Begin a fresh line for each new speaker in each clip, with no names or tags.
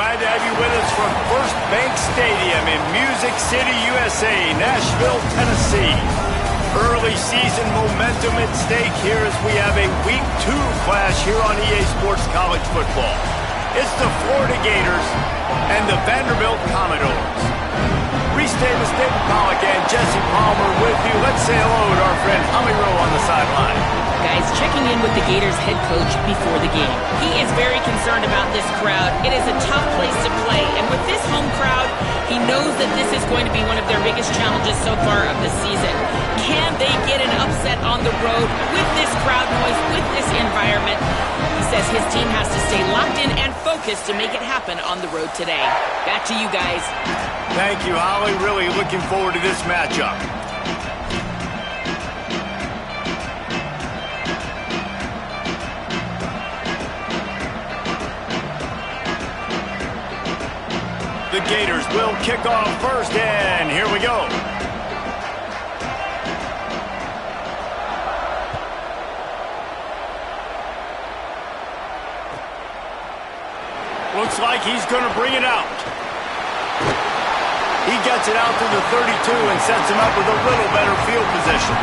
Glad to have you with us from First Bank Stadium in Music City, USA, Nashville, Tennessee. Early season momentum at stake here as we have a Week 2 clash here on EA Sports College Football. It's the Florida Gators and the Vanderbilt Commodores. Reese Davis, David Pollack, and Jesse Palmer with you. Let's say hello to our friend Holly Rowe on the sideline.
Guys, checking in with the Gators head coach before the game. He is very concerned about this crowd. It is a tough place to play, and with this home crowd, he knows that this is going to be one of their biggest challenges so far of the season. Can they get an upset on the road with this crowd noise, with this environment? He says his team has to stay locked in and focused to make it happen on the road today. Back to you guys.
Thank you, Holly. Really looking forward to this matchup. The Gators will kick off first, and here we go. Looks like he's going to bring it out. He gets it out to the 32 and sets him up with a little better field position.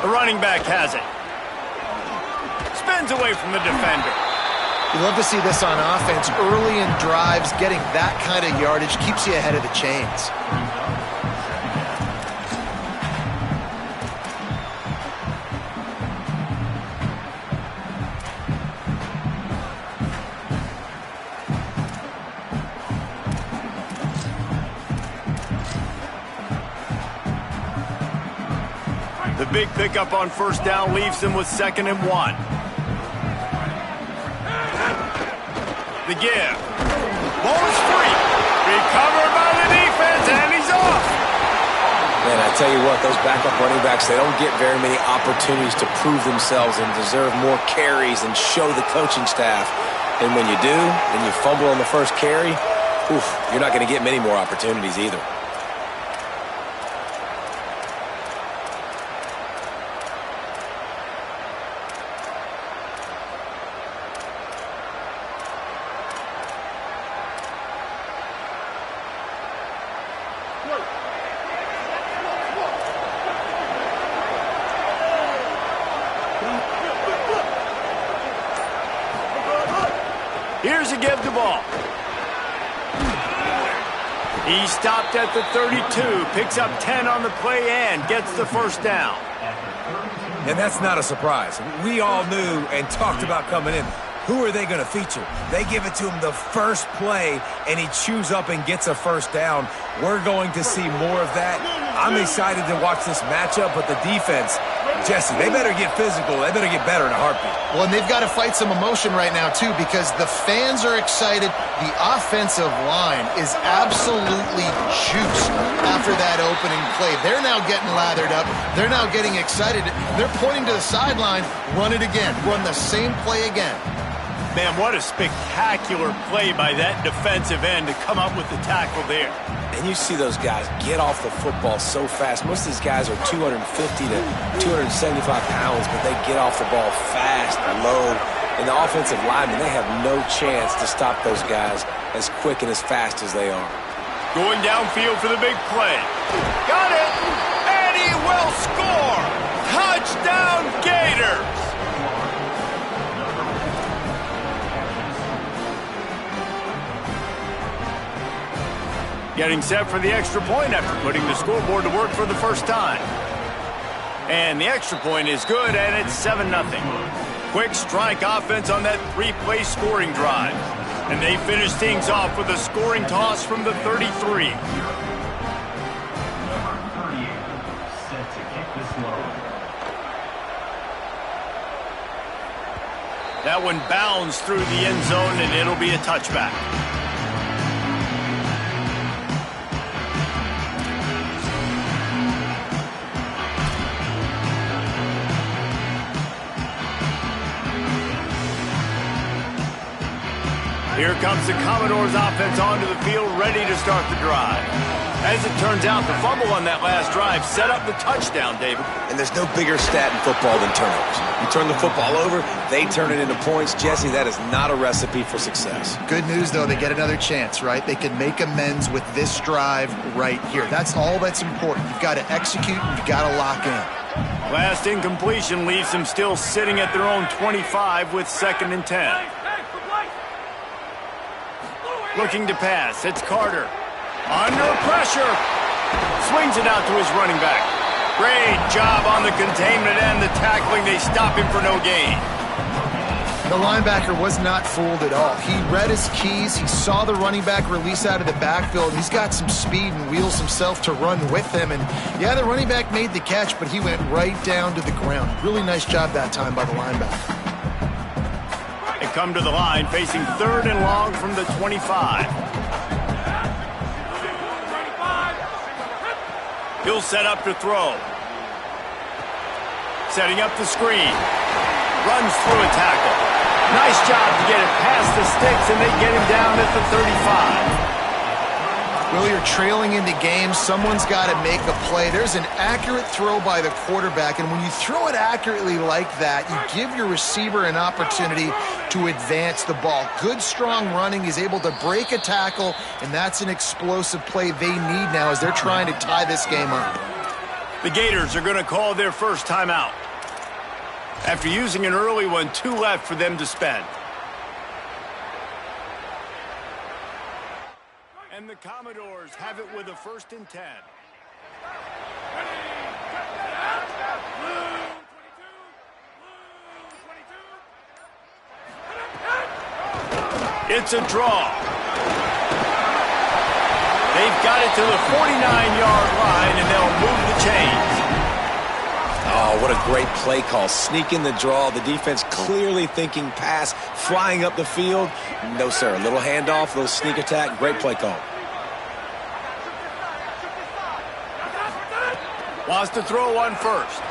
The running back has it. Spins away from the defender.
You love to see this on offense. Early in drives, getting that kind of yardage keeps you ahead of the chains.
The big pickup on first down leaves him with 2nd and 1. The give. Ball is free. Recovered by the defense, and he's off.
Man, I tell you what, those backup running backs, they don't get very many opportunities to prove themselves and deserve more carries and show the coaching staff. And when you do, and you fumble on the first carry, you're not going to get many more opportunities either.
Here's a give the ball. He stopped at the 32, picks up 10 on the play and gets the first down.
And that's not a surprise. We all knew and talked about coming in. Who are they going to feature? They give it to him the first play, and he chews up and gets a first down. We're going to see more of that. I'm excited to watch this matchup, but the defense, Jesse, they better get physical. They better get better in a heartbeat.
Well, and they've got to fight some emotion right now, too, because the fans are excited. The offensive line is absolutely juiced after that opening play. They're now getting lathered up. They're now getting excited. They're pointing to the sideline. Run it again. Run the same play again.
Man, what a spectacular play by that defensive end to come up with the tackle there.
And you see those guys get off the football so fast. Most of these guys are 250 to 275 pounds, but they get off the ball fast and low. And the offensive linemen, they have no chance to stop those guys as quick and as fast as they are.
Going downfield for the big play. Got it! And he will score! Touchdown, Gators! Getting set for the extra point after putting the scoreboard to work for the first time. And the extra point is good, and it's 7-0. Quick strike offense on that 3-play scoring drive. And they finish things off with a scoring toss from the 33. That one bounds through the end zone, and it'll be a touchback. Here comes the Commodores offense onto the field, ready to start the drive. As it turns out, the fumble on that last drive set up the touchdown, David.
And there's no bigger stat in football than turnovers. You turn the football over, they turn it into points. Jesse, that is not a recipe for success.
Good news, though, they get another chance, right? They can make amends with this drive right here. That's all that's important. You've got to execute and you've got to lock in.
Last incompletion leaves them still sitting at their own 25 with 2nd and 10. Looking to pass, it's Carter. Under pressure. Swings it out to his running back. Great job on the containment and the tackling. They stop him for no gain.
The linebacker was not fooled at all. He read his keys. He saw the running back release out of the backfield. He's got some speed and wheels himself to run with him. And, yeah, the running back made the catch, but he went right down to the ground. Really nice job that time by the linebacker.
They come to the line, facing 3rd and long from the 25. He'll set up to throw. Setting up the screen. Runs through a tackle. Nice job to get it past the sticks, and they get him down at the 35.
Well, you're trailing into games. Someone's got to make a play. There's an accurate throw by the quarterback, and when you throw it accurately like that, you give your receiver an opportunity to advance the ball. Good, strong running. He's able to break a tackle, and that's an explosive play they need now as they're trying to tie this game up.
The Gators are going to call their first timeout. After using an early one, 2 left for them to spend. And the Commodores have it with a 1st and 10. It's a draw. They've got it to the 49-yard line, and they'll move the chains.
Oh, what a great play call. Sneak in the draw. The defense clearly thinking pass, flying up the field. No, sir. A little handoff, a little sneak attack. Great play call.
Wants to throw one first.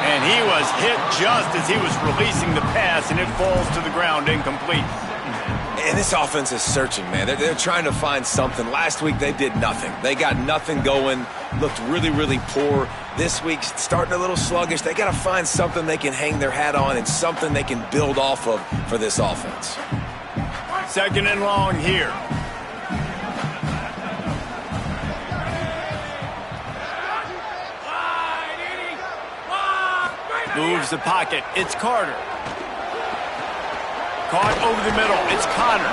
And he was hit just as he was releasing the pass, and it falls to the ground incomplete.
And this offense is searching, man. They're trying to find something. Last week, they did nothing. They got nothing going, looked really, really poor. This week, starting a little sluggish. They got to find something they can hang their hat on and something they can build off of for this offense.
2nd and long here. Moves the pocket. It's Carter. Caught over the middle. It's Connor.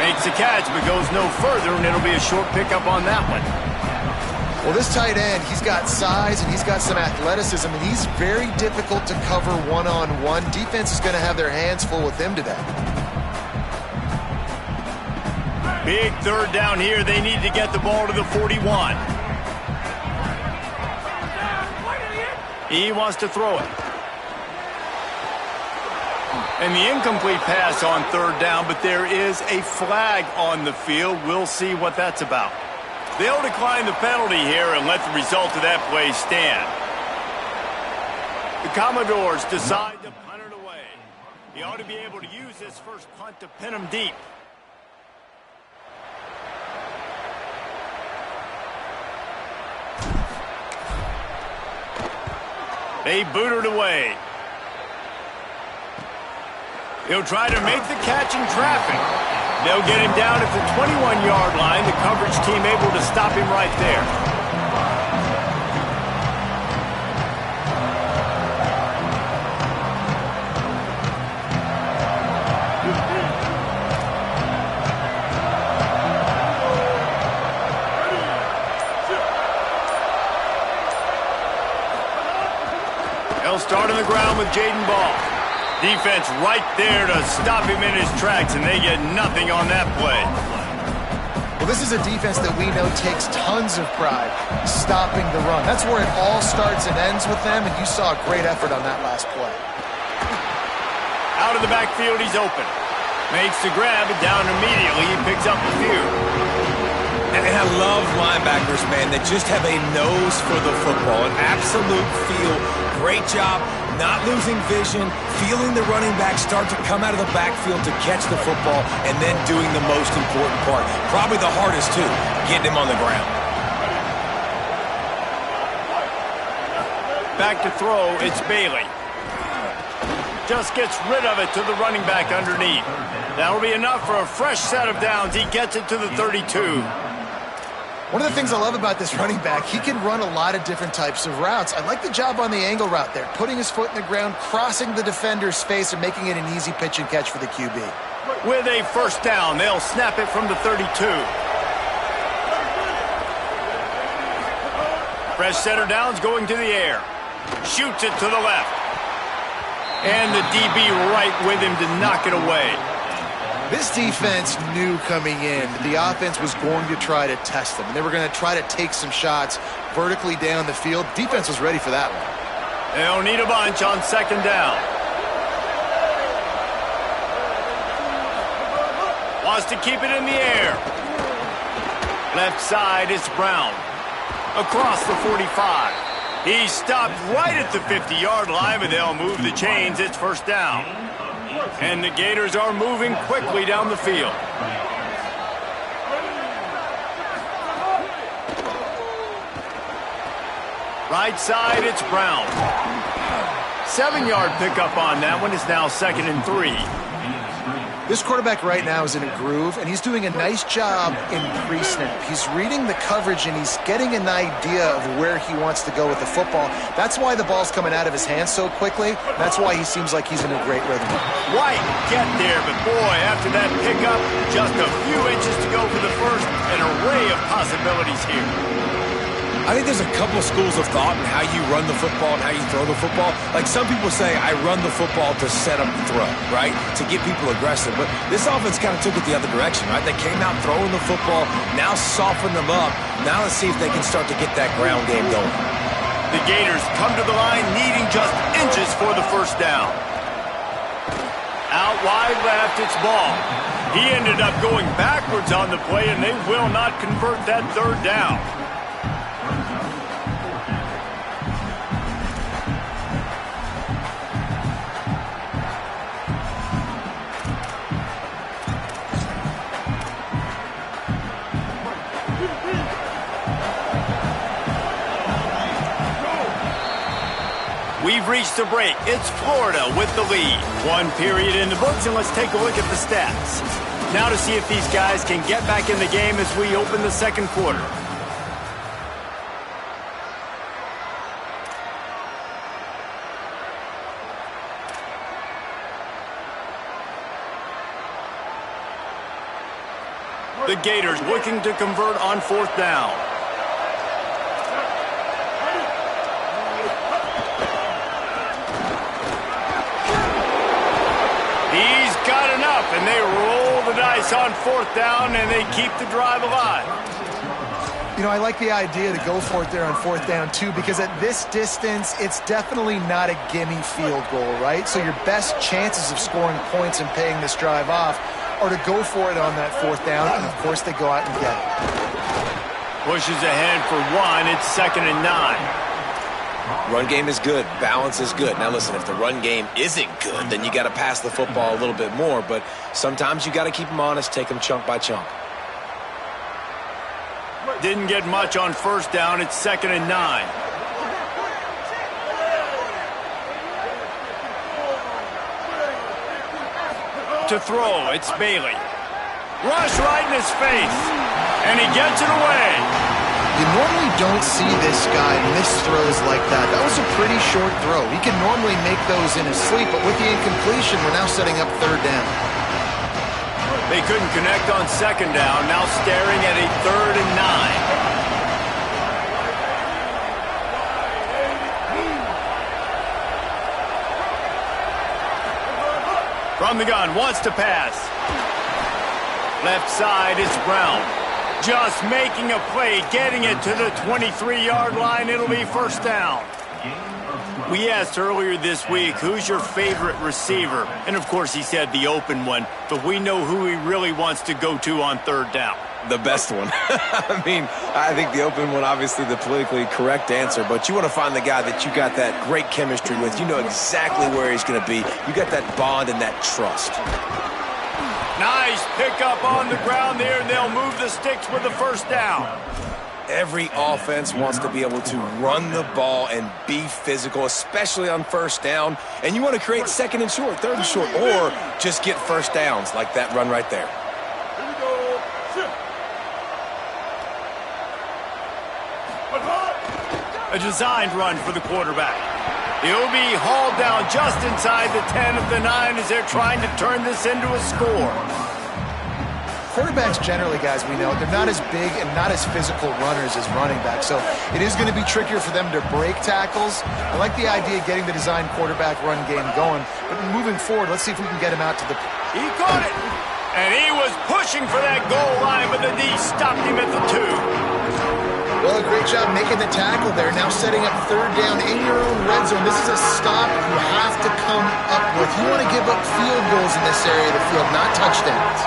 Makes the catch, but goes no further, and it'll be a short pickup on that one.
Well, this tight end, he's got size and he's got some athleticism, and he's very difficult to cover one-on-one. Defense is going to have their hands full with him today.
Big 3rd down here. They need to get the ball to the 41. He wants to throw it. And the incomplete pass on 3rd down, but there is a flag on the field. We'll see what that's about. They'll decline the penalty here and let the result of that play stand. The Commodores decide to punt it away. He ought to be able to use this first punt to pin him deep. They boot it away. He'll try to make the catch in traffic. They'll get him down at the 21-yard line. The coverage team able to stop him right there. They'll start on the ground with Jaden Ball. Defense right there to stop him in his tracks, and they get nothing on that play.
Well, this is a defense that we know takes tons of pride stopping the run. That's where it all starts and ends with them, and you saw a great effort on that last play.
Out of the backfield, he's open. Makes the grab, and down immediately. He picks up a few.
And I love linebackers, man, that just have a nose for the football, an absolute feel. Great job
not losing vision, feeling the running back start to come out of the backfield to catch the football, and then doing the most important part, probably the hardest too, getting him on the ground.
Back to throw, it's Bailey. Just gets rid of it to the running back underneath. That'll be enough for a fresh set of downs. He gets it to the 32.
One of the things I love about this running back, he can run a lot of different types of routes. I like the job on the angle route there, putting his foot in the ground, crossing the defender's face, and making it an easy pitch and catch for the QB.
With a first down, they'll snap it from the 32. Fresh center downs going to the air. Shoots it to the left. And the DB right with him to knock it away.
This defense knew coming in that the offense was going to try to test them. They were going to try to take some shots vertically down the field. Defense was ready for that one.
They'll need a bunch on second down. Wants to keep it in the air. Left side, it's Brown. Across the 45. He stopped right at the 50-yard line, but they'll move the chains. It's first down. And the Gators are moving quickly down the field. Right side, it's Brown. 7-yard pickup on that one. Is now 2nd and 3.
This quarterback right now is in a groove, and he's doing a nice job in pre-snap. He's reading the coverage, and he's getting an idea of where he wants to go with the football. That's why the ball's coming out of his hands so quickly. That's why he seems like he's in a great rhythm.
White get there, but boy, after that pickup, just a few inches to go for the first. An array of possibilities here.
I think there's a couple schools of thought in how you run the football and how you throw the football. Like some people say, I run the football to set up the throw, right? To get people aggressive. But this offense kind of took it the other direction, right? They came out throwing the football, now soften them up. Now let's see if they can start to get that ground game going.
The Gators come to the line needing just inches for the first down. Out wide left, it's Ball. He ended up going backwards on the play, and they will not convert that third down. We've reached the break. It's Florida with the lead. One period in the books, and let's take a look at the stats. Now to see if these guys can get back in the game as we open the second quarter. The Gators looking to convert on fourth down. And they roll the dice on fourth down, and they keep the drive alive.
You know, I like the idea to go for it there on fourth down, too, because at this distance, it's definitely not a gimme field goal, right? So your best chances of scoring points and paying this drive off are to go for it on that fourth down, and, of course, they go out and get it.
Pushes ahead for one. It's 2nd and 9.
Run game is good. Balance is good. Now, listen, if the run game isn't good, then you got to pass the football a little bit more. But sometimes you got to keep them honest, take them chunk by chunk.
Didn't get much on first down. It's 2nd and 9. To throw, it's Bailey. Rush right in his face. And he gets it away.
You normally don't see this guy miss throws like that. That was a pretty short throw. He can normally make those in his sleep, but with the incompletion, we're now setting up third down.
They couldn't connect on second down, now staring at a 3rd and 9. From the gun, wants to pass. Left side, it's Brown. Just making a play, getting it to the 23-yard line. It'll be first down. We asked earlier this week, who's your favorite receiver? And, of course, he said the open one, but we know who he really wants to go to on third down.
The best one. I mean, I think the open one, obviously the politically correct answer, but you want to find the guy that you got that great chemistry with. You know exactly where he's going to be. You got that bond and that trust.
Nice pickup on the ground there, and they'll move the sticks with the first down.
Every offense wants to be able to run the ball and be physical, especially on first down. And you want to create second and short, third and short, or just get first downs like that run right there.
A designed run for the quarterback. He'll be hauled down just inside the 10 of the 9 as they're trying to turn this into a score.
Quarterbacks generally, guys, we know, they're not as big and not as physical runners as running backs, so it is going to be trickier for them to break tackles. I like the idea of getting the designed quarterback run game going, but moving forward, let's see if we can get him out to the...
He caught it, and he was pushing for that goal line, but the D stopped him at the 2.
Well, a great job making the tackle there. Now setting up third down in your own red zone. This is a stop you have to come up with. You want to give up field goals in this area of the field, not touchdowns.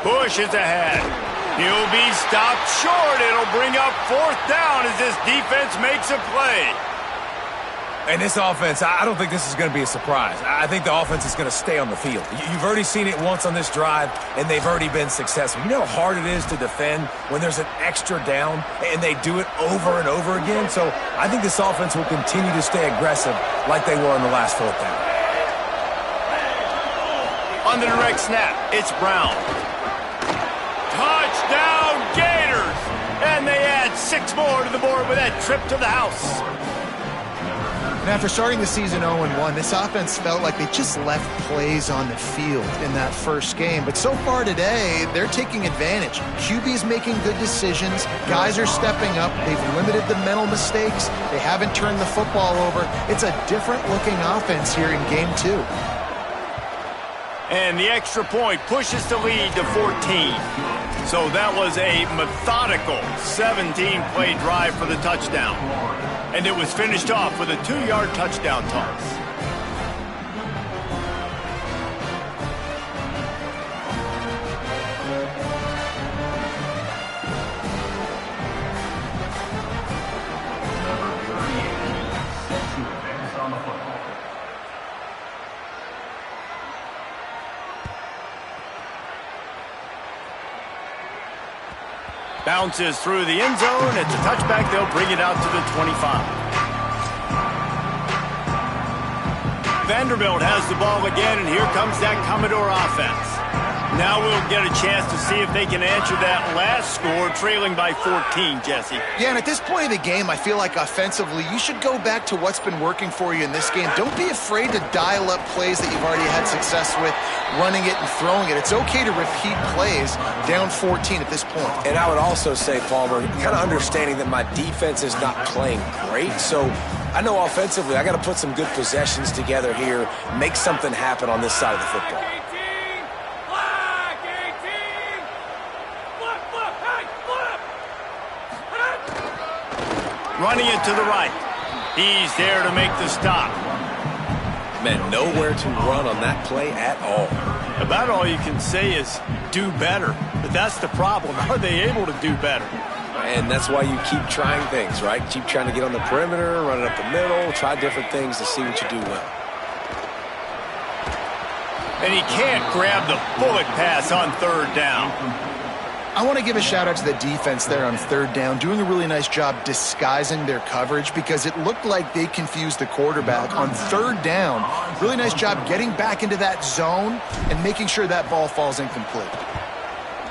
Pushes ahead. He'll be stopped short. It'll bring up fourth down as this defense makes a play.
And this offense, I don't think this is going to be a surprise. I think the offense is going to stay on the field. You've already seen it once on this drive, and they've already been successful. You know how hard it is to defend when there's an extra down, and they do it over and over again? So I think this offense will continue to stay aggressive like they were on the last fourth down.
On the direct snap, it's Brown. Touchdown, Gators! And they add 6 more to the board with that trip to the house.
And after starting the season 0-1, this offense felt like they just left plays on the field in that first game. But so far today, they're taking advantage. QB's making good decisions. Guys are stepping up. They've limited the mental mistakes. They haven't turned the football over. It's a different-looking offense here in Game 2.
And the extra point pushes the lead to 14. So that was a methodical 17-play drive for the touchdown. And it was finished off with a 2-yard touchdown toss. Bounces through the end zone. It's a touchback. They'll bring it out to the 25. Vanderbilt has the ball again, and here comes that Commodore offense. Now we'll get a chance to see if they can answer that last score, trailing by 14, Jesse.
Yeah, and at this point of the game, I feel like offensively, you should go back to what's been working for you in this game. Don't be afraid to dial up plays that you've already had success with, running it and throwing it. It's okay to repeat plays down 14 at this point.
And I would also say, Palmer, kind of understanding that my defense is not playing great, so I know offensively I got to put some good possessions together here, make something happen on this side of the football.
Running it to the right. He's there to make the stop.
Man, nowhere to run on that play at all.
About all you can say is do better. But that's the problem. Are they able to do better?
And that's why you keep trying things, right? Keep trying to get on the perimeter, run it up the middle, try different things to see what you do well.
And he can't grab the bullet pass on third down.
I want to give a shout-out to the defense there on third down, doing a really nice job disguising their coverage because it looked like they confused the quarterback on third down. Really nice job getting back into that zone and making sure that ball falls incomplete.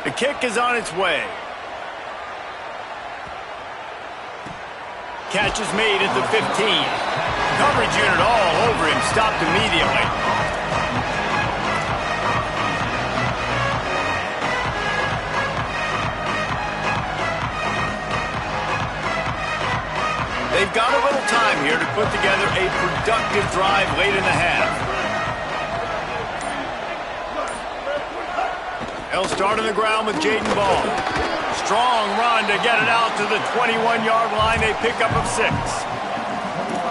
The kick is on its way. Catch is made at the 15. Coverage unit all over him, stopped immediately. They've got a little time here to put together a productive drive late in the half. They'll start on the ground with Jaden Ball. Strong run to get it out to the 21-yard line. A pickup of 6.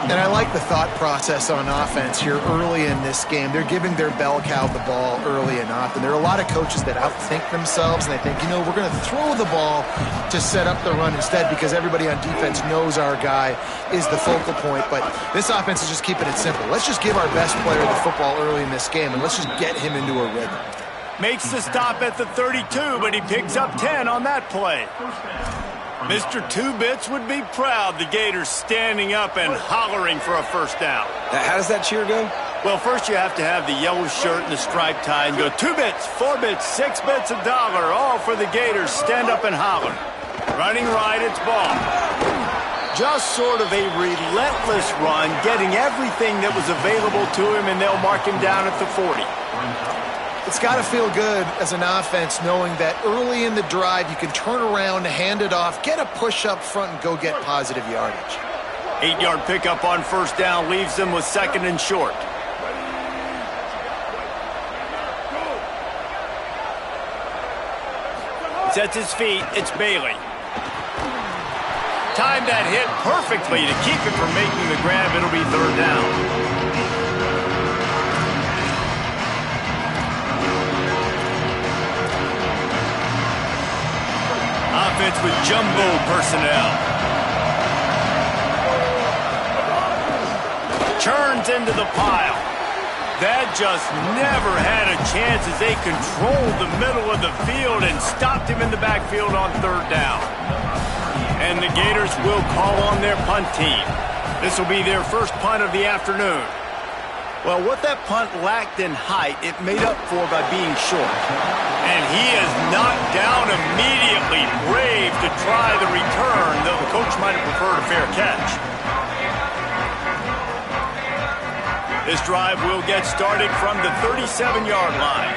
And I like the thought process on offense here early in this game. They're giving their bell cow the ball early and often. There are a lot of coaches that outthink themselves, and they think, you know, we're going to throw the ball to set up the run instead because everybody on defense knows our guy is the focal point. But this offense is just keeping it simple. Let's just give our best player the football early in this game, and let's just get him into a rhythm.
Makes the stop at the 32, but he picks up 10 on that play. Mr. Two-Bits would be proud the Gators standing up and hollering for a first down.
How does that cheer go?
Well, first you have to have the yellow shirt and the striped tie and go 2 bits, 4 bits, 6 bits, $1, all for the Gators. Stand up and holler. Running right, it's Ball. Just sort of a relentless run, getting everything that was available to him, and they'll mark him down at the 40.
It's got to feel good as an offense knowing that early in the drive you can turn around, hand it off, get a push up front, and go get positive yardage.
8-yard pickup on first down leaves them with 2nd and short. Sets his feet. It's Bailey. Timed that hit perfectly to keep him from making the grab. It'll be 3rd down. Offense with jumbo personnel. Churns into the pile. That just never had a chance as they controlled the middle of the field and stopped him in the backfield on 3rd down. And the Gators will call on their punt team. This will be their first punt of the afternoon. Well, what that punt lacked in height, it made up for by being short. And he is knocked down immediately. Brave to try the return, though the coach might have preferred a fair catch. This drive will get started from the 37-yard line.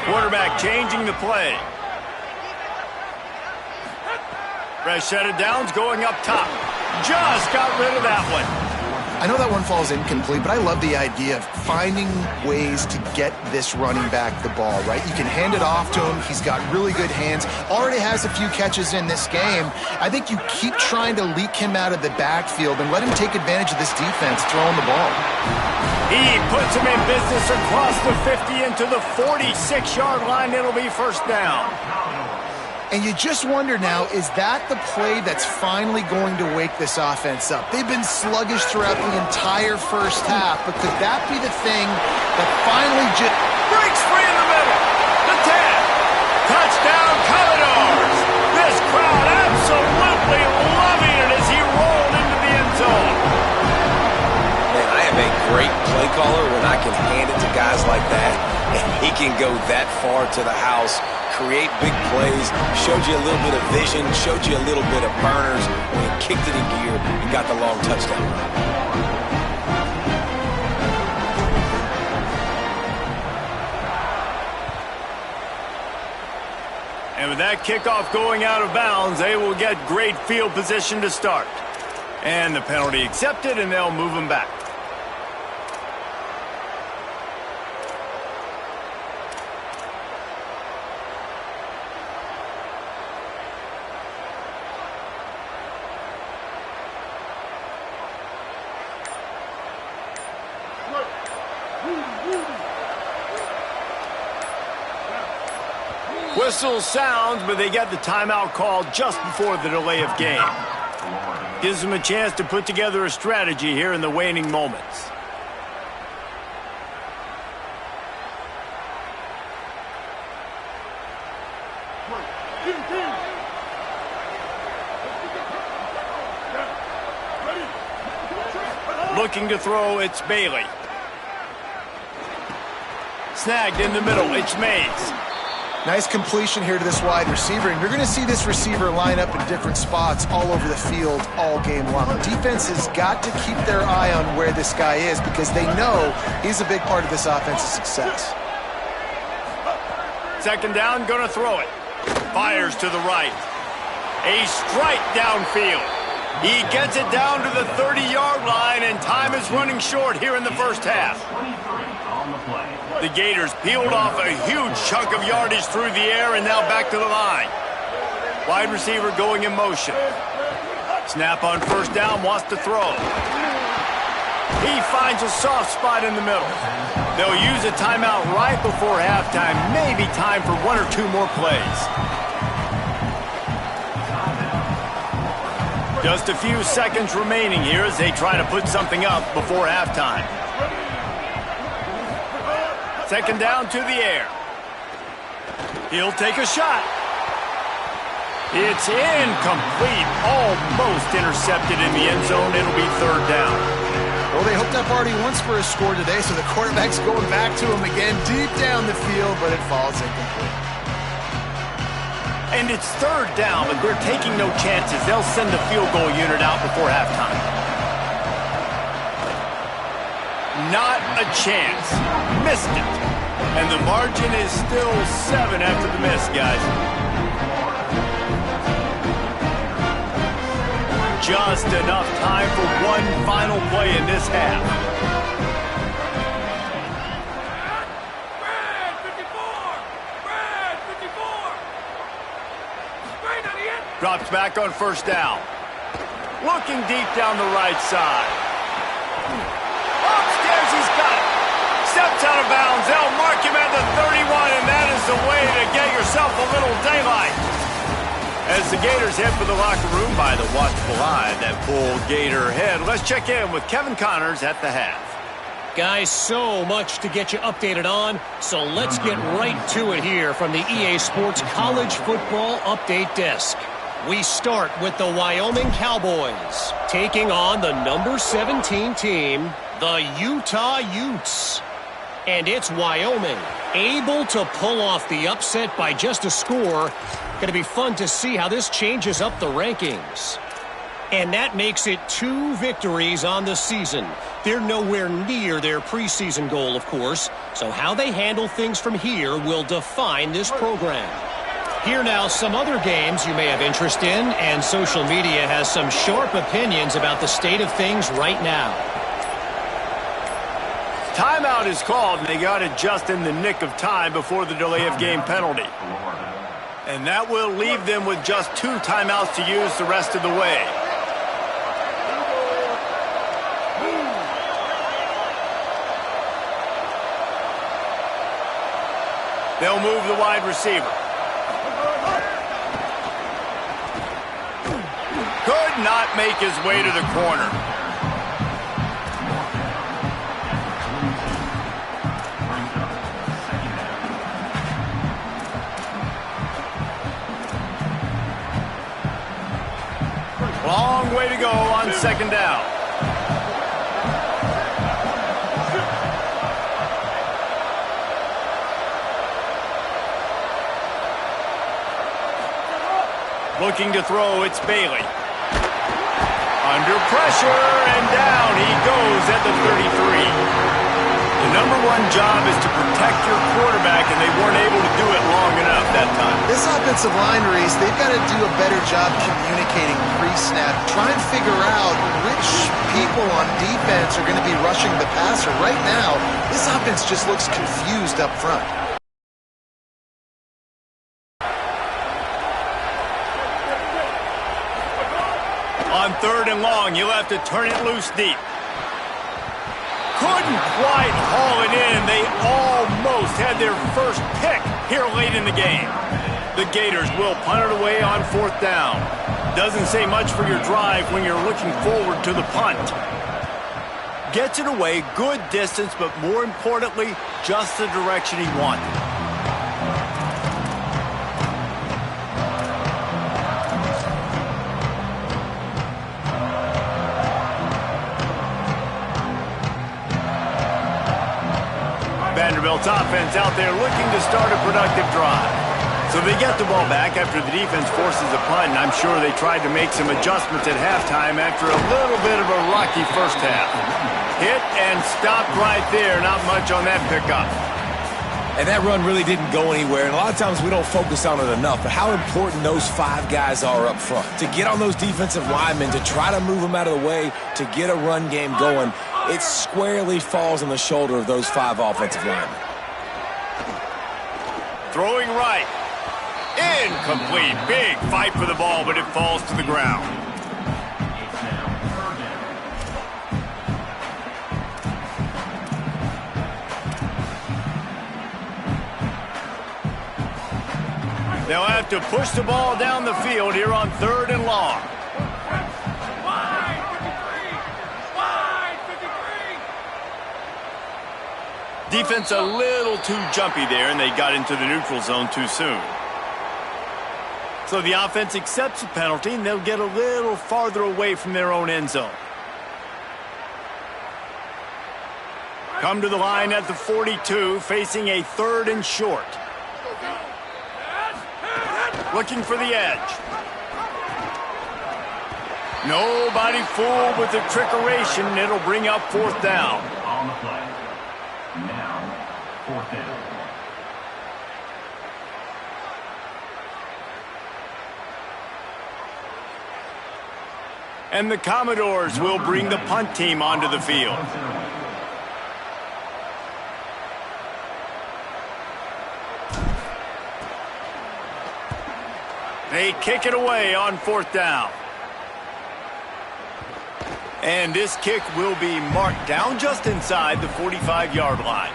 Quarterback changing the play. Fresh set of downs going up top. Just got rid of that one.
I know that one falls incomplete, but I love the idea of finding ways to get this running back the ball, right? You can hand it off to him. He's got really good hands. Already has a few catches in this game. I think you keep trying to leak him out of the backfield and let him take advantage of this defense throwing the ball.
He puts him in business across the 50 into the 46-yard line. It'll be 1st down.
And you just wonder now, is that the play that's finally going to wake this offense up? They've been sluggish throughout the entire first half, but could that be the thing that finally just
breaks free in the middle? The 10. Touchdown, Commodores. This crowd absolutely loving it as he rolled into the end zone.
Man, I am a great play caller when I can hand it to guys like that, and he can go that far to the house, create big plays, showed you a little bit of vision, showed you a little bit of burners when he kicked it in gear and got the long touchdown.
And with that kickoff going out of bounds, they will get great field position to start. And the penalty accepted, and they'll move him back. Whistle sounds, but they get the timeout called just before the delay of game. Gives them a chance to put together a strategy here in the waning moments. Looking to throw, it's Bailey. Snagged in the middle, it's Mays.
Nice completion here to this wide receiver, and you're going to see this receiver line up in different spots all over the field all game long. Defense has got to keep their eye on where this guy is because they know he's a big part of this offense's success.
2nd down, going to throw it. Fires to the right. A strike downfield. He gets it down to the 30-yard line, and time is running short here in the first half. The Gators peeled off a huge chunk of yardage through the air and now back to the line. Wide receiver going in motion. Snap on first down, wants to throw. He finds a soft spot in the middle. They'll use a timeout right before halftime. Maybe time for one or two more plays. Just a few seconds remaining here as they try to put something up before halftime. Second down to the air. He'll take a shot. It's incomplete. Almost intercepted in the end zone. It'll be third down.
Well, they hooked up already once for a score today, so the quarterback's going back to him again deep down the field, but it falls incomplete.
And it's third down, but they're taking no chances. They'll send the field goal unit out before halftime. Not a chance. Missed it. And the margin is still 7 after the miss, guys. Just enough time for one final play in this half. Drops back on first down. Looking deep down the right side. Upstairs, he's got it. Steps out of bounds. They'll mark him at the 31, and that is the way to get yourself a little daylight. As the Gators head for the locker room by the watchful eye, that full Gator head. Let's check in with Kevin Connors at the half.
Guys, so much to get you updated on, so let's get right to it here from the EA Sports College Football Update Desk. We start with the Wyoming Cowboys, taking on the number 17 team, the Utah Utes. And it's Wyoming, able to pull off the upset by just a score. Going to be fun to see how this changes up the rankings. And that makes it 2 victories on the season. They're nowhere near their preseason goal, of course. So how they handle things from here will define this program. Here now, some other games you may have interest in, and social media has some sharp opinions about the state of things right now.
Timeout is called, and they got it just in the nick of time before the delay of game penalty. And that will leave them with just 2 timeouts to use the rest of the way. They'll move the wide receiver. Could not make his way to the corner. Long way to go on second down. Looking to throw, it's Bailey. Under pressure, and down he goes at the 33. The number 1 job is to protect your quarterback, and they weren't able to do it long enough that time.
This offensive line, Reese, they've got to do a better job communicating pre-snap. Try and figure out which people on defense are going to be rushing the passer. Right now, this offense just looks confused up front.
On third and long, you'll have to turn it loose deep. Couldn't quite haul it in. They almost had their first pick here late in the game. The Gators will punt it away on fourth down. Doesn't say much for your drive when you're looking forward to the punt. Gets it away, good distance, but more importantly, just the direction he wanted. Vanderbilt's offense out there looking to start a productive drive. So they get the ball back after the defense forces a punt, and I'm sure they tried to make some adjustments at halftime after a little bit of a rocky first half. Hit and stopped right there. Not much on that pickup.
And that run really didn't go anywhere, and a lot of times we don't focus on it enough, but how important those 5 guys are up front. To get on those defensive linemen, to try to move them out of the way, to get a run game going, it squarely falls on the shoulder of those 5 offensive linemen.
Throwing right. Incomplete. Big fight for the ball, but it falls to the ground. They'll have to push the ball down the field here on 3rd and long. Defense a little too jumpy there, and they got into the neutral zone too soon. So the offense accepts the penalty, and they'll get a little farther away from their own end zone. Come to the line at the 42, facing a 3rd and short. Looking for the edge. Nobody fooled with the trickeration. It'll bring up 4th down.
On the play. Now, 4th down.
And the Commodores will bring the punt team onto the field. They kick it away on 4th down. And this kick will be marked down just inside the 45-yard line.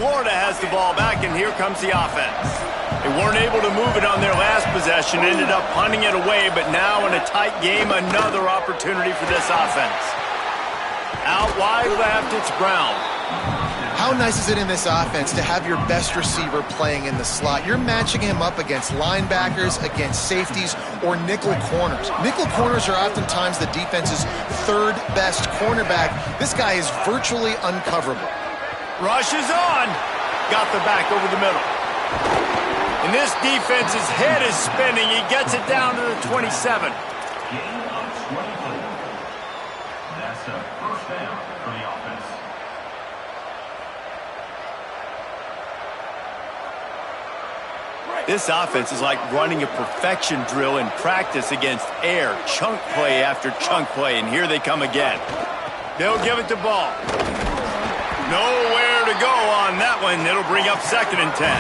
Florida has the ball back, and here comes the offense. They weren't able to move it on their last possession, ended up punting it away, but now in a tight game, another opportunity for this offense. Out wide left, it's Brown.
How nice is it in this offense to have your best receiver playing in the slot? You're matching him up against linebackers, against safeties, or nickel corners. Nickel corners are oftentimes the defense's 3rd best cornerback. This guy is virtually uncoverable.
Rush is on. Got the back over the middle. And this defense's head is spinning. He gets it down to the 27.
Gain of 24. That's a 1st down for the offense.
This offense is like running a perfection drill in practice against air. Chunk play after chunk play, and here they come again. They'll give it to Ball. Nowhere to go on that one. It'll bring up 2nd and 10.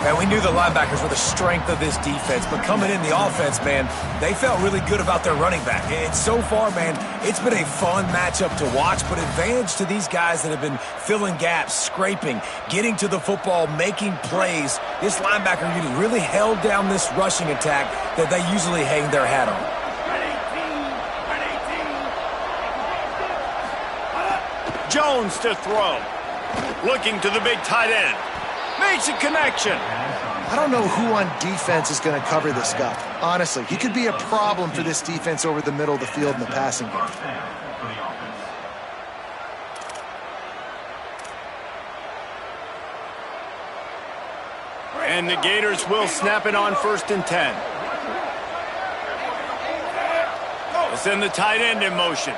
Man, we knew the linebackers were the strength of this defense, but coming in the offense, man, they felt really good about their running back. And so far, man, it's been a fun matchup to watch, but advantage to these guys that have been filling gaps, scraping, getting to the football, making plays. This linebacker unit really held down this rushing attack that they usually hang their hat on.
Jones to throw. Looking to the big tight end. Makes a connection.
I don't know who on defense is going to cover this guy. Honestly, he could be a problem for this defense over the middle of the field in the passing game.
And the Gators will snap it on 1st and 10. They'll send the tight end in motion.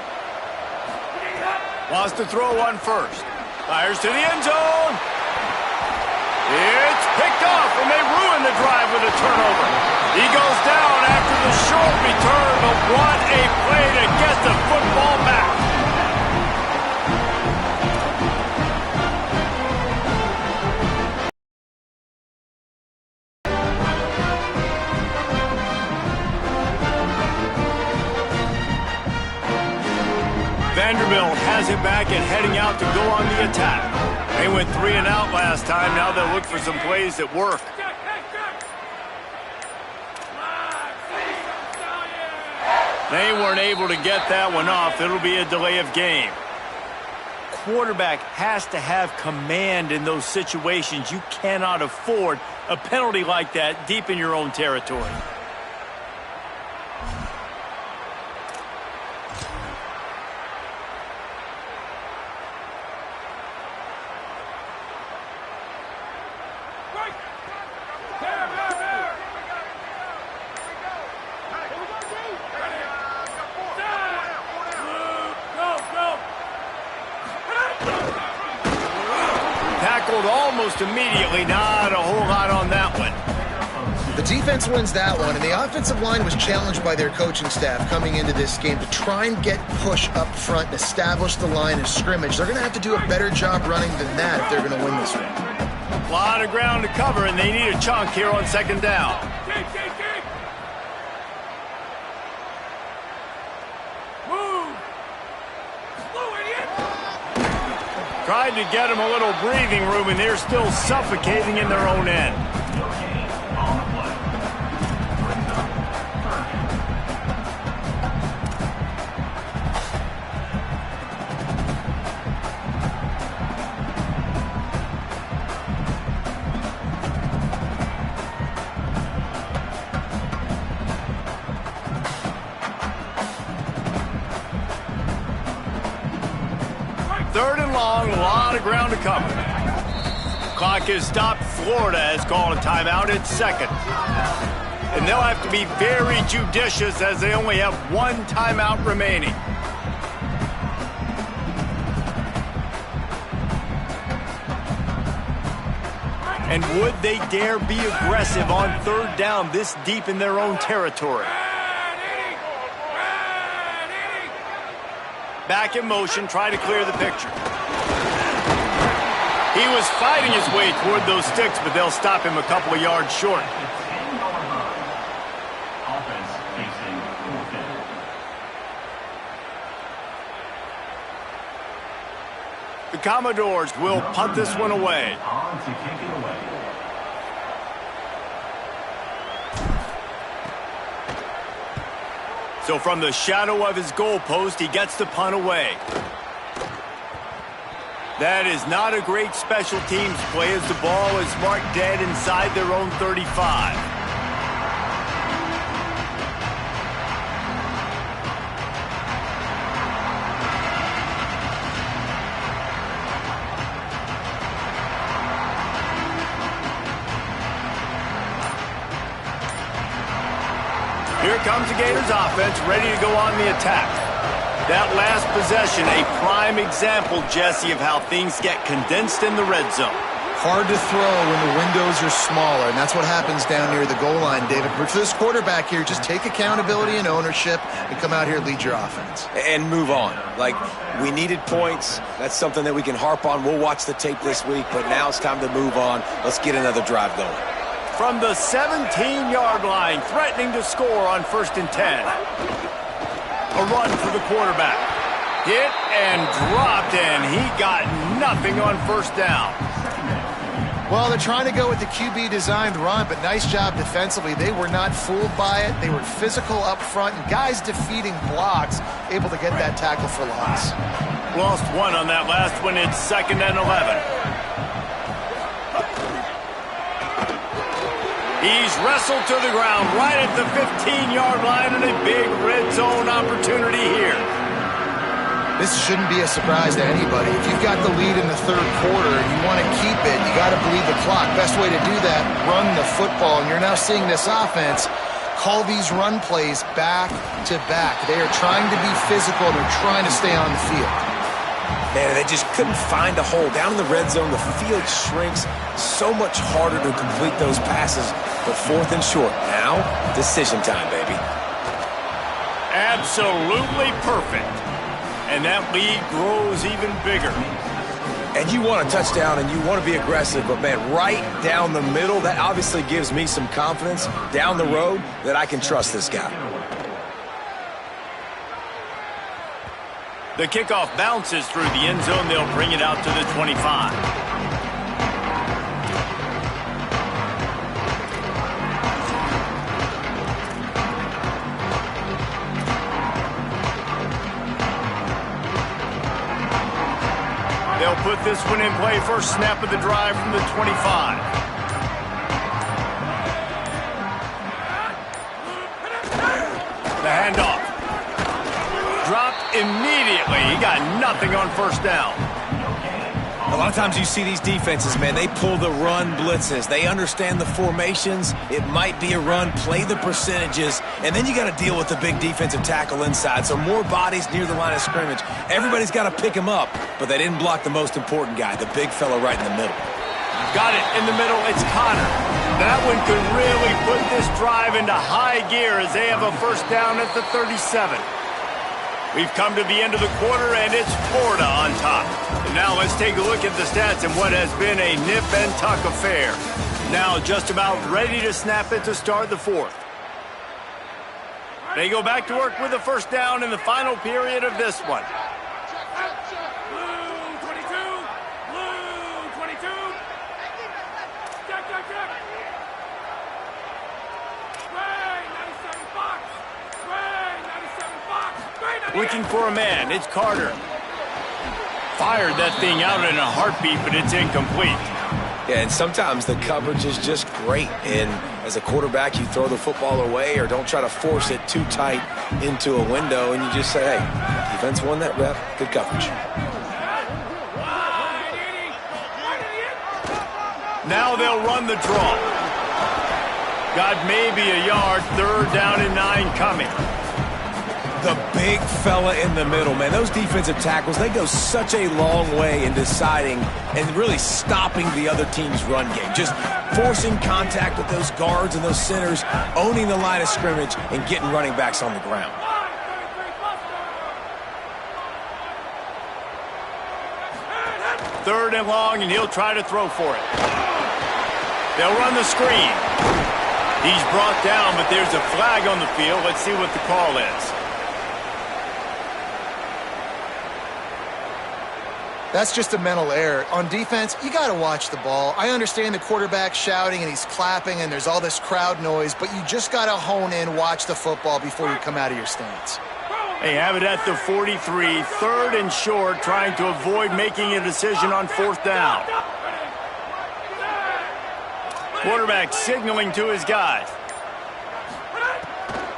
Wants to throw on 1st. Fires to the end zone. It's picked off, and they ruin the drive with a turnover. He goes down after the short return, but what a play to get the football back. Vanderbilt has it back and heading out to go on the attack. They went 3 and out last time. Now they'll look for some plays that work. They weren't able to get that one off. It'll be a delay of game. Quarterback has to have command in those situations. You cannot afford a penalty like that deep in your own territory. Almost immediately, not a whole lot on that one.
The defense wins that one, and the offensive line was challenged by their coaching staff coming into this game to try and get push up front and establish the line of scrimmage. They're going to have to do a better job running than that if they're going to win this one.
A lot of ground to cover, and they need a chunk here on second down. Tried to get them a little breathing room, and they're still suffocating in their own end. Third and long, a lot of ground to cover. Clock is stopped. Florida has called a timeout at second. And they'll have to be very judicious as they only have one timeout remaining. And would they dare be aggressive on third down this deep in their own territory? Back in motion, try to clear the picture. He was fighting his way toward those sticks, but they'll stop him a couple of yards short.
Offense facing forfeit.
The Commodores will punt this one away.
On to kick it away.
So from the shadow of his goalpost, he gets the punt away. That is not a great special teams play as the ball is marked dead inside their own 35. Here comes the Gators offense, ready to go on the attack. That last possession, a prime example, Jesse, of how things get condensed in the red zone.
Hard to throw when the windows are smaller, and that's what happens down near the goal line, David. But for this quarterback here, just take accountability and ownership and come out here and lead your offense.
And move on. Like, we needed points. That's something that we can harp on. We'll watch the tape this week, but now it's time to move on. Let's get another drive going.
From the 17-yard line, threatening to score on 1st and 10. A run for the quarterback. Hit and dropped, and he got nothing on 1st down.
Well, they're trying to go with the QB-designed run, but nice job defensively. They were not fooled by it. They were physical up front, and guys defeating blocks, able to get that tackle for loss.
Lost one on that last one. It's 2nd and 11. He's wrestled to the ground right at the 15-yard line, and a big red zone opportunity here.
This shouldn't be a surprise to anybody. If you've got the lead in the 3rd quarter and you want to keep it, you got to bleed the clock. Best way to do that, run the football. And you're now seeing this offense call these run plays back to back. They are trying to be physical. They're trying to stay on the field.
Man, they just couldn't find a hole. Down in the red zone, the field shrinks. So much harder to complete those passes. But 4th and short. Now, decision time, baby.
Absolutely perfect. And that lead grows even bigger.
And you want a touchdown and you want to be aggressive, but man, right down the middle, that obviously gives me some confidence down the road that I can trust this guy.
The kickoff bounces through the end zone. They'll bring it out to the 25. They'll put this one in play. First snap of the drive from the 25. The handoff. Dropped immediately. He got nothing on first down.
A lot of times you see these defenses, man, they pull the run blitzes. They understand the formations. It might be a run, play the percentages, and then you got to deal with the big defensive tackle inside. So more bodies near the line of scrimmage. Everybody's got to pick him up, but they didn't block the most important guy, the big fella right in the middle.
Got it in the middle. It's Connor. That one could really put this drive into high gear as they have a first down at the 37. We've come to the end of the quarter, and it's Florida on top. And now let's take a look at the stats in what has been a nip-and-tuck affair. Now just about ready to snap it to start the fourth. They go back to work with a first down in the final period of this one. Looking for a man. It's Carter. Fired that thing out in a heartbeat, but it's incomplete.
Yeah, and sometimes the coverage is just great. And as a quarterback, you throw the football away or don't try to force it too tight into a window, and you just say, hey, defense won that rep. Good coverage.
Now they'll run the draw. Got maybe a yard. Third down and 9 coming.
The big fella in the middle, man. Those defensive tackles, they go such a long way in deciding and really stopping the other team's run game. Just forcing contact with those guards and those centers, owning the line of scrimmage, and getting running backs on the ground.
Third and long, and he'll try to throw for it. They'll run the screen. He's brought down, but there's a flag on the field. Let's see what the call is.
That's just a mental error. On defense, you got to watch the ball. I understand the quarterback shouting and he's clapping and there's all this crowd noise, but you just got to hone in, watch the football before you come out of your stance.
They have it at the 43, third and short, trying to avoid making a decision on fourth down. Quarterback signaling to his guys.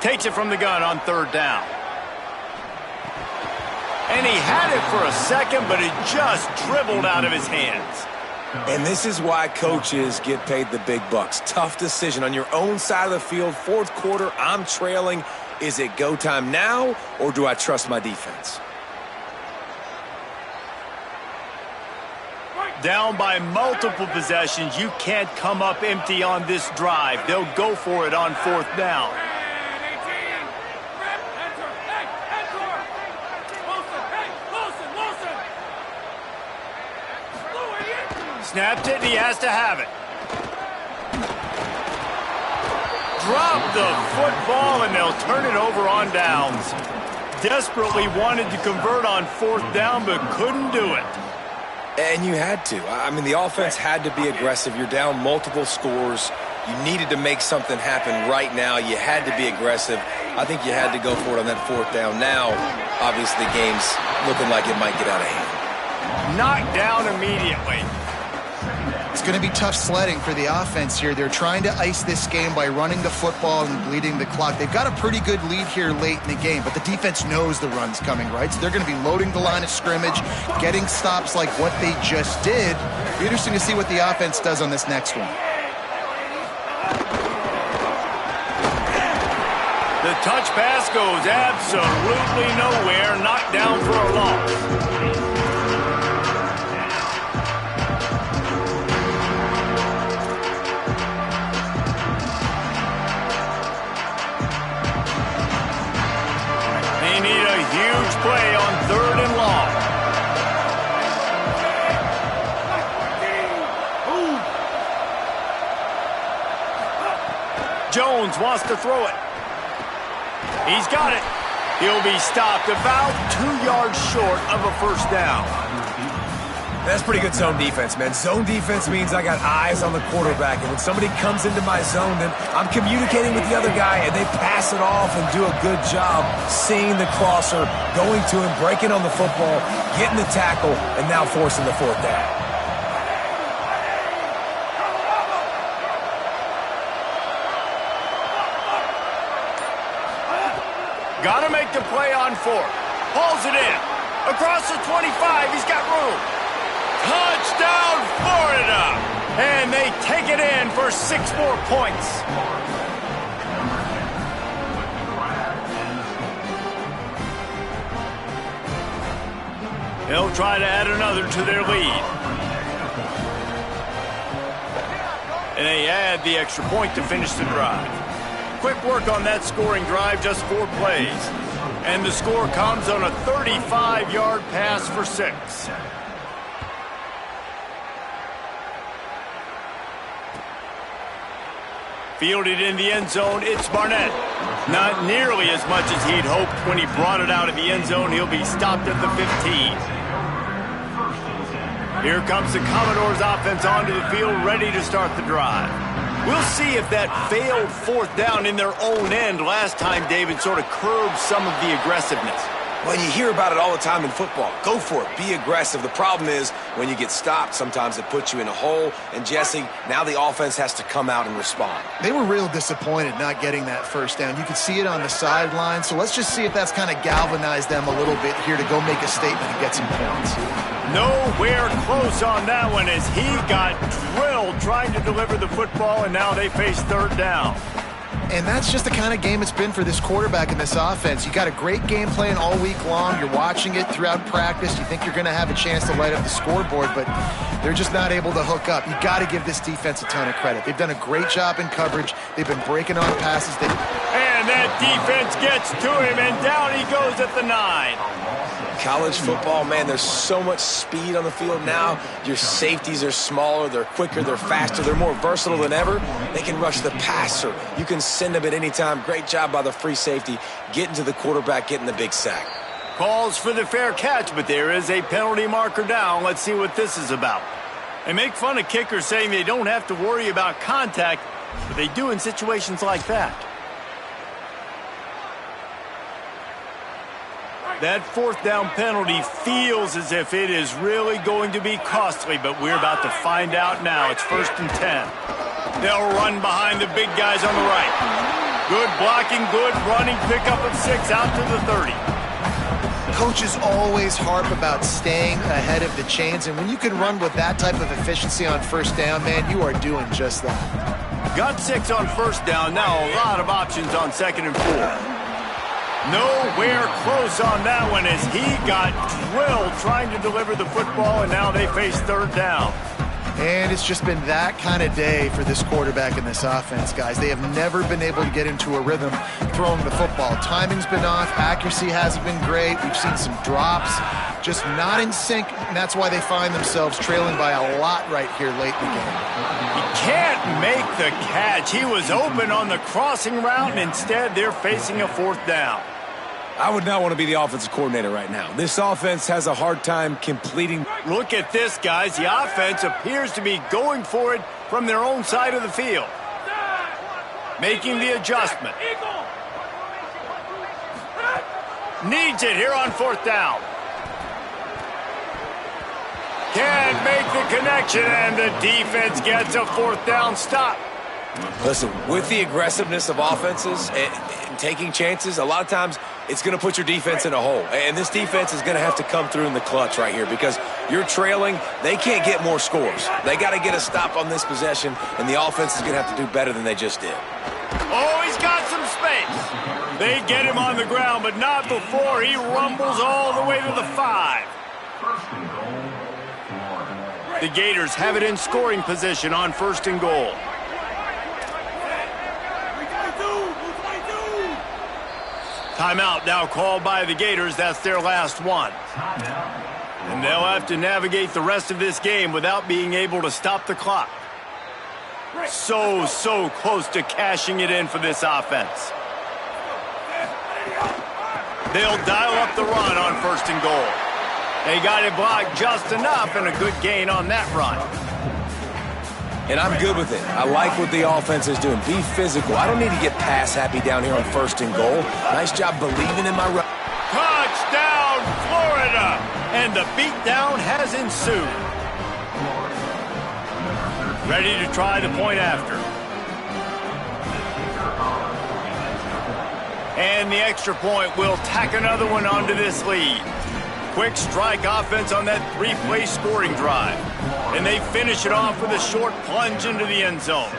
Takes it from the gun on third down. And he had it for a second, but it just dribbled out of his hands.
And this is why coaches get paid the big bucks. Tough decision on your own side of the field. Fourth quarter, I'm trailing. Is it go time now, or do I trust my defense?
Down by multiple possessions, you can't come up empty on this drive. They'll go for it on fourth down. Snapped it, and he has to have it. Dropped the football, and they'll turn it over on downs. Desperately wanted to convert on fourth down, but couldn't do it.
And you had to. I mean, the offense had to be aggressive. You're down multiple scores. You needed to make something happen right now. You had to be aggressive. I think you had to go for it on that fourth down. Now, obviously, the game's looking like it might get out of hand.
Knocked down immediately.
It's going to be tough sledding for the offense here. They're trying to ice this game by running the football and bleeding the clock. They've got a pretty good lead here late in the game, but the defense knows the run's coming, right? So they're going to be loading the line of scrimmage, getting stops like what they just did. It'll be interesting to see what the offense does on this next one.
The touch pass goes absolutely nowhere. Knocked down for a loss. Huge play on third and long. Jones wants to throw it. He's got it. He'll be stopped about 2 yards short of a first down.
That's pretty good zone defense, man. Zone defense means I got eyes on the quarterback, and when somebody comes into my zone, then I'm communicating with the other guy, and they pass it off and do a good job seeing the crosser, going to him, breaking on the football, getting the tackle, and now forcing the fourth down.
Got to make the play on fourth. Hauls it in. Across the 25, he's got room. Touchdown, Florida! And they take it in for 6 more points. They'll try to add another to their lead. And they add the extra point to finish the drive. Quick work on that scoring drive, just 4 plays. And the score comes on a 35-yard pass for 6. Fielded in the end zone, it's Barnett. Not nearly as much as he'd hoped when he brought it out of the end zone. He'll be stopped at the 15. Here comes the Commodores offense onto the field, ready to start the drive. We'll see if that failed fourth down in their own end last time, David, sort of curbed some of the aggressiveness.
Well, you hear about it all the time in football. Go for it. Be aggressive. The problem is when you get stopped, sometimes it puts you in a hole. And, Jesse, now the offense has to come out and respond.
They were real disappointed not getting that first down. You could see it on the sideline. So let's just see if that's kind of galvanized them a little bit here to go make a statement and get some points.
Nowhere close on that one as he got drilled trying to deliver the football, and now they face third down.
And that's just the kind of game it's been for this quarterback in this offense. You got a great game plan all week long. You're watching it throughout practice. You think you're going to have a chance to light up the scoreboard, but they're just not able to hook up. You got to give this defense a ton of credit. They've done a great job in coverage. They've been breaking on passes.
And that defense gets to him, and down he goes at the 9.
College football, man, there's so much speed on the field now. Your safeties are smaller, they're quicker, they're faster, they're more versatile than ever. They can rush the passer. You can send them at any time. Great job by the free safety, getting to the quarterback, getting the big sack.
Calls for the fair catch, but there is a penalty marker down. Let's see what this is about. They make fun of kickers saying they don't have to worry about contact, but they do in situations like that. That fourth down penalty feels as if it is really going to be costly, but we're about to find out now. It's 1st and 10. They'll run behind the big guys on the right. Good blocking, good running, pickup of 6 out to the 30.
Coaches always harp about staying ahead of the chains, and when you can run with that type of efficiency on first down, man, you are doing just that.
Got 6 on first down. Now a lot of options on 2nd and 4. Nowhere close on that one as he got drilled trying to deliver the football, and now they face third down.
And it's just been that kind of day for this quarterback in this offense, guys. They have never been able to get into a rhythm throwing the football. Timing's been off. Accuracy hasn't been great. We've seen some drops, just not in sync, and that's why they find themselves trailing by a lot right here late in the game.
He can't make the catch. He was open on the crossing route, and instead they're facing a fourth down.
I would not want to be the offensive coordinator right now. This offense has a hard time completing.
Look at this, guys. The offense appears to be going for it from their own side of the field. Making the adjustment. Needs it here on fourth down. Can't make the connection, and the defense gets a fourth down stop.
Listen, with the aggressiveness of offenses and taking chances, a lot of times it's going to put your defense in a hole. And this defense is going to have to come through in the clutch right here because you're trailing. They can't get more scores. They got to get a stop on this possession, and the offense is going to have to do better than they just did.
Oh, he's got some space. They get him on the ground, but not before he rumbles all the way to the 5. The Gators have it in scoring position on 1st and goal. Timeout now called by the Gators. That's their last one. And they'll have to navigate the rest of this game without being able to stop the clock. So close to cashing it in for this offense. They'll dial up the run on 1st and goal. They got it blocked just enough and a good gain on that run.
And I'm good with it. I like what the offense is doing. Be physical. I don't need to get pass happy down here on 1st and goal. Nice job believing in my run.
Touchdown, Florida! And the beatdown has ensued. Ready to try the point after. And the extra point will tack another one onto this lead. Quick strike offense on that 3-play scoring drive. And they finish it off with a short plunge into the end zone.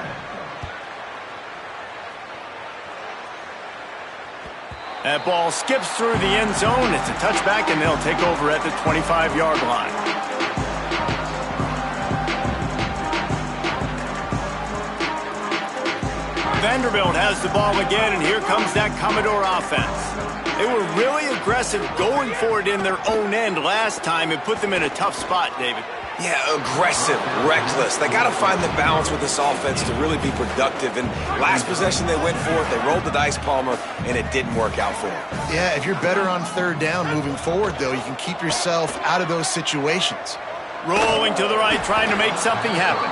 That ball skips through the end zone. It's a touchback, and they'll take over at the 25-yard line. Vanderbilt has the ball again, and here comes that Commodore offense. They were really aggressive going for it in their own end last time and put them in a tough spot, David.
Yeah, aggressive, reckless. They got to find the balance with this offense to really be productive. And last possession they went for it, they rolled the dice, Palmer, and it didn't work out for them.
Yeah, if you're better on 3rd down moving forward, though, you can keep yourself out of those situations.
Rolling to the right, trying to make something happen.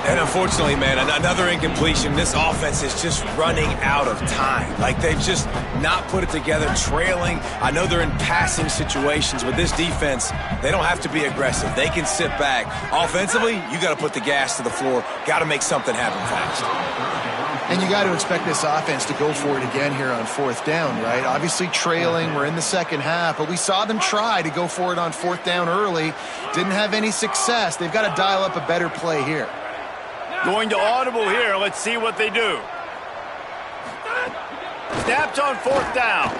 And unfortunately, man, another incompletion. This offense is just running out of time. Like, they've just not put it together, trailing. I know they're in passing situations, but this defense, they don't have to be aggressive. They can sit back. Offensively, you got to put the gas to the floor. Got to make something happen fast.
And you got to expect this offense to go for it again here on 4th down, right? Obviously trailing, we're in the second half, but we saw them try to go for it on 4th down early. Didn't have any success. They've got to dial up a better play here.
Going to audible here. Let's see what they do. Snapped on 4th down.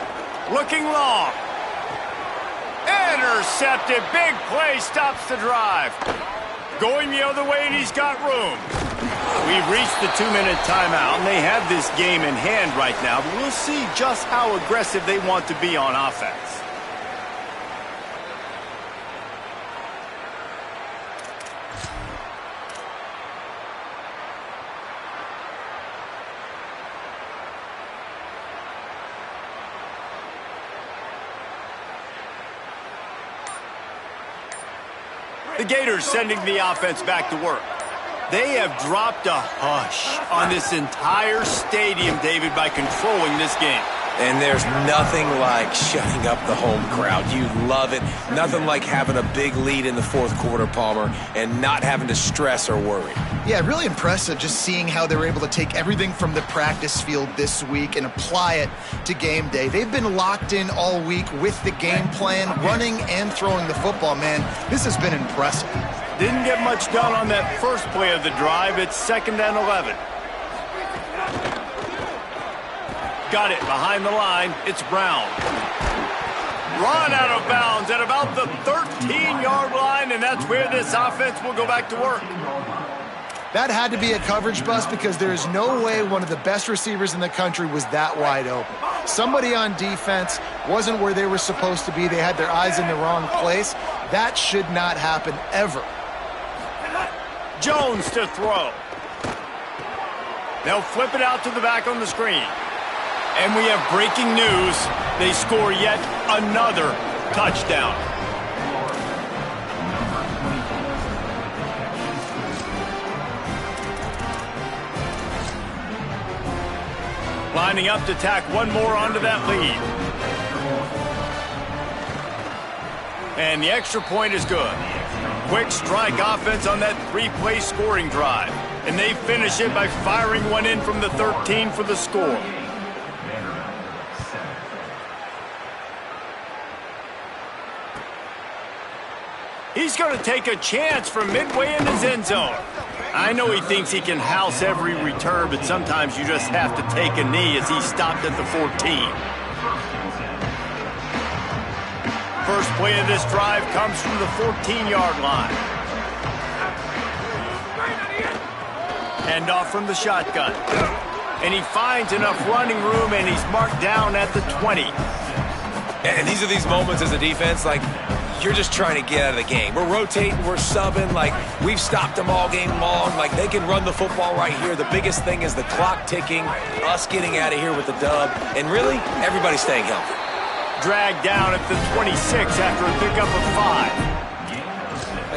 Looking long. Intercepted. Big play stops the drive. Going the other way, and he's got room. We've reached the 2-minute timeout, and they have this game in hand right now, but we'll see just how aggressive they want to be on offense. The Gators sending the offense back to work. They have dropped a hush on this entire stadium, David, by controlling this game.
And there's nothing like shutting up the home crowd. You love it. Nothing like having a big lead in the 4th quarter, Palmer, and not having to stress or worry.
Yeah, really impressive just seeing how they were able to take everything from the practice field this week and apply it to game day. They've been locked in all week with the game plan, running and throwing the football, man. This has been impressive.
Didn't get much done on that first play of the drive. It's 2nd and 11. Got it behind the line. It's Brown. Run out of bounds at about the 13-yard line, and that's where this offense will go back to work.
That had to be a coverage bust because there is no way one of the best receivers in the country was that wide open. Somebody on defense wasn't where they were supposed to be. They had their eyes in the wrong place. That should not happen ever.
Jones to throw. They'll flip it out to the back on the screen. And we have breaking news. They score yet another touchdown. Lining up to tack one more onto that lead. And the extra point is good. Quick strike offense on that 3-play scoring drive. And they finish it by firing one in from the 13 for the score. He's going to take a chance from midway in his end zone. I know he thinks he can house every return, but sometimes you just have to take a knee as he stopped at the 14. First play of this drive comes from the 14-yard line. Hand off from the shotgun. And he finds enough running room, and he's marked down at the 20.
And these are these moments as a defense, like, you're just trying to get out of the game. We're rotating, we're subbing, like, we've stopped them all game long. Like, they can run the football right here. The biggest thing is the clock ticking, us getting out of here with the dub, and really, everybody staying healthy.
dragged down at the 26 after a pickup of 5.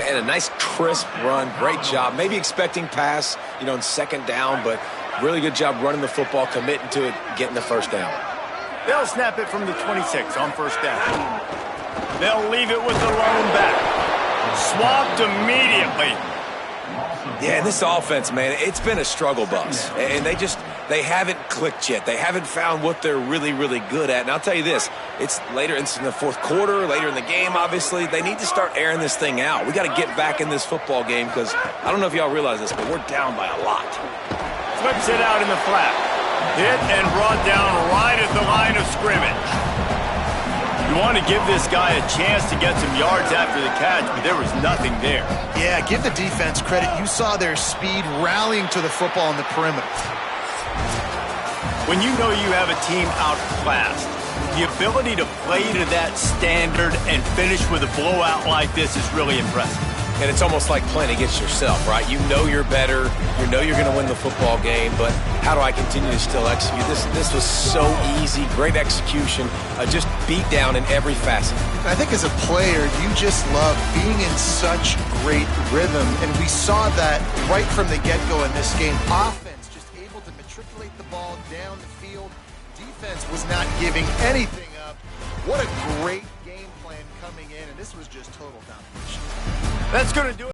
And a nice crisp run. Great job. Maybe expecting pass, in second down, but really good job running the football, committing to it, getting the first down.
They'll snap it from the 26 on first down. They'll leave it with the lone back. Swapped immediately.
Yeah, and this offense, man, it's been a struggle bus. And they haven't clicked yet. They haven't found what they're really, really good at. And I'll tell you this, it's in the fourth quarter, later in the game, obviously. They need to start airing this thing out. We got to get back in this football game because I don't know if y'all realize this, but we're down by a lot.
Flips it out in the flat. Hit and brought down right at the line of scrimmage. You want to give this guy a chance to get some yards after the catch, but there was nothing there.
Yeah, give the defense credit. You saw their speed rallying to the football on the perimeter.
When you know you have a team outclassed, the ability to play to that standard and finish with a blowout like this is really impressive.
And it's almost like playing against yourself, right? You know you're better. You know you're going to win the football game, but how do I continue to still execute? This was so easy. Great execution. Just beat down in every facet.
I think as a player, you just love being in such great rhythm, and we saw that right from the get-go in this game. Offense just able to matriculate the ball down the field. Defense was not giving anything up. What a great game plan coming in, and this was just total domination.
That's going to do it.